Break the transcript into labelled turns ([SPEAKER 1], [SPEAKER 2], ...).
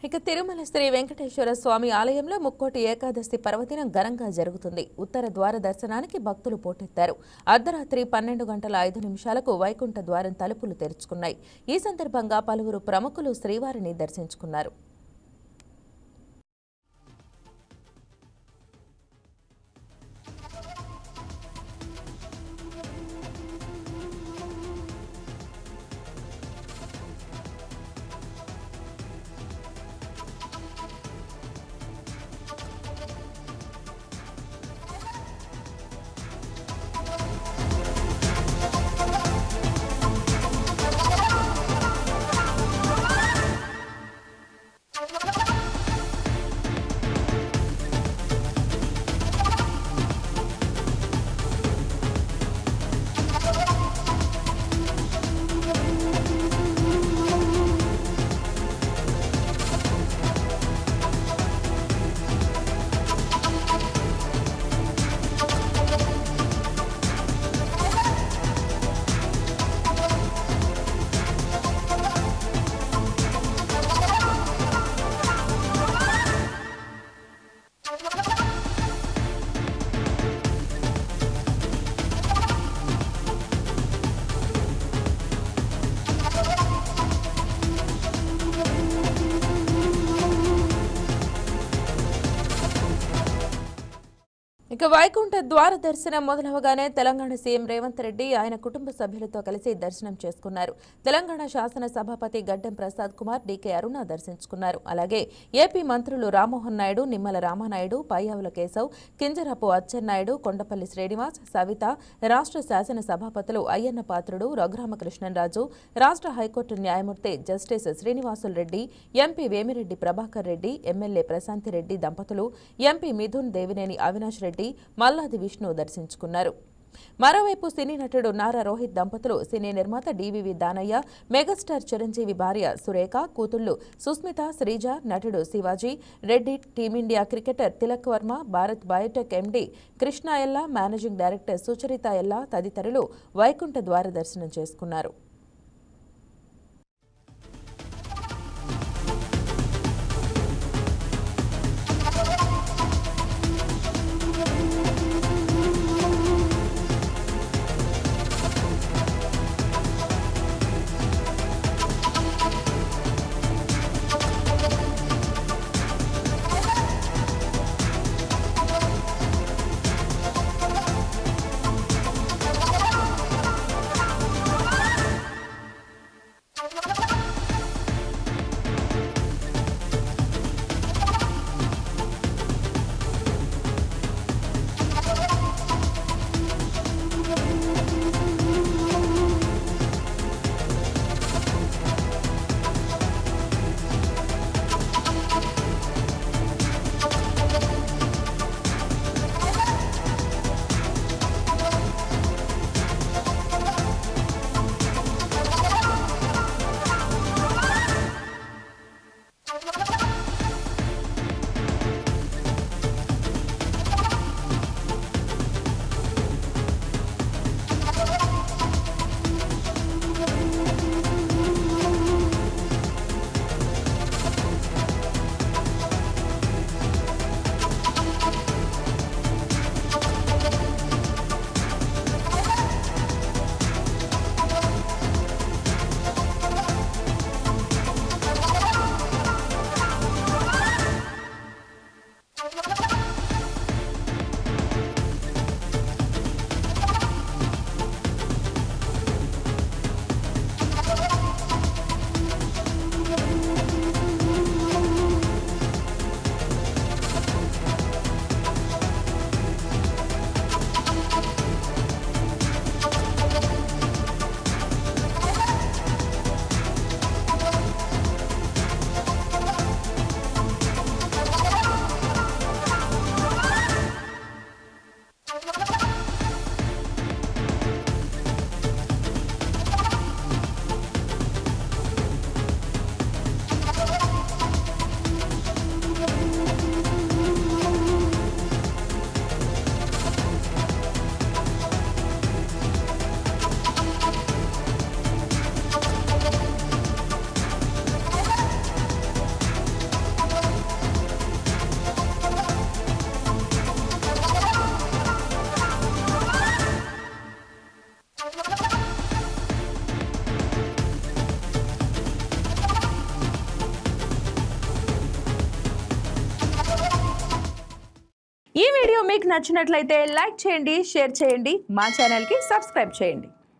[SPEAKER 1] తిరుమల శ్రీ వెంకటేశ్వర స్వామి ఆలయంలో ముక్కోటి ఏకాదశి పర్వదినం ఘనంగా జరుగుతుంది. ఉత్తర ద్వార దర్శనానికి భక్తులు పోటెత్తారు. అర్ధరాత్రి 12:05 వైకుంఠ ద్వారం తలుపులు తెరుచుకున్నాయి. ఈ సందర్భంగా పలువురు ప్రముఖులు శ్రీవారిని దర్శించుకున్నారు. వైకుంఠ ద్వార దర్శనం మొదలవగానే తెలంగాణ సీఎం రేవంత్ రెడ్డి ఆయన కుటుంబ సభ్యులతో కలిసి దర్శనం చేసుకున్నారు. తెలంగాణ శాసన సభాపతి గడ్డం ప్రసాద్ కుమార్, డీకే అరుణ దర్శించుకున్నారు. అలాగే ఏపీ మంత్రులు రామ్మోహన్ నాయుడు, నిమ్మల రామానాయుడు, పయ్యావుల కేశవ్, కింజరాపు అచ్చెన్నాయుడు, కొండపల్లి శ్రీనివాస్, సవిత, రాష్ట్ర శాసన సభాపతులు అయ్యన్న పాత్రుడు, రఘురామకృష్ణంరాజు, రాష్ట్ర హైకోర్టు న్యాయమూర్తి justice Srinivasulu Reddy, MP Vemireddy Prabhakar Reddy, MLA Prashanti Reddy దంపతులు, ఎంపీ మిథున్ దేవినేని అవినాష్ రెడ్డి, మల్లాది విష్ణు దర్శించుకున్నారు. మరోవైపు సినీ నటుడు నారా రోహిత్ దంపతులు, సినీ నిర్మాత డివివి దానయ్య, మెగాస్టార్ చిరంజీవి భార్య సురేఖ, కూతుళ్లు సుస్మిత, శ్రీజ, నటుడు Shivaji Reddy, team India cricketer Tilak Varma, Bharat Biotech MD Krishna ఎల్లా, మేనేజింగ్ డైరెక్టర్ సుచరిత ఎల్లా తదితరులు వైకుంఠ ద్వార దర్శనం చేసుకున్నారు.
[SPEAKER 2] ఈ వీడియో మీకు నచ్చినట్లయితే లైక్ చేయండి, షేర్ చేయండి, మా ఛానల్కి సబ్స్క్రైబ్ చేయండి.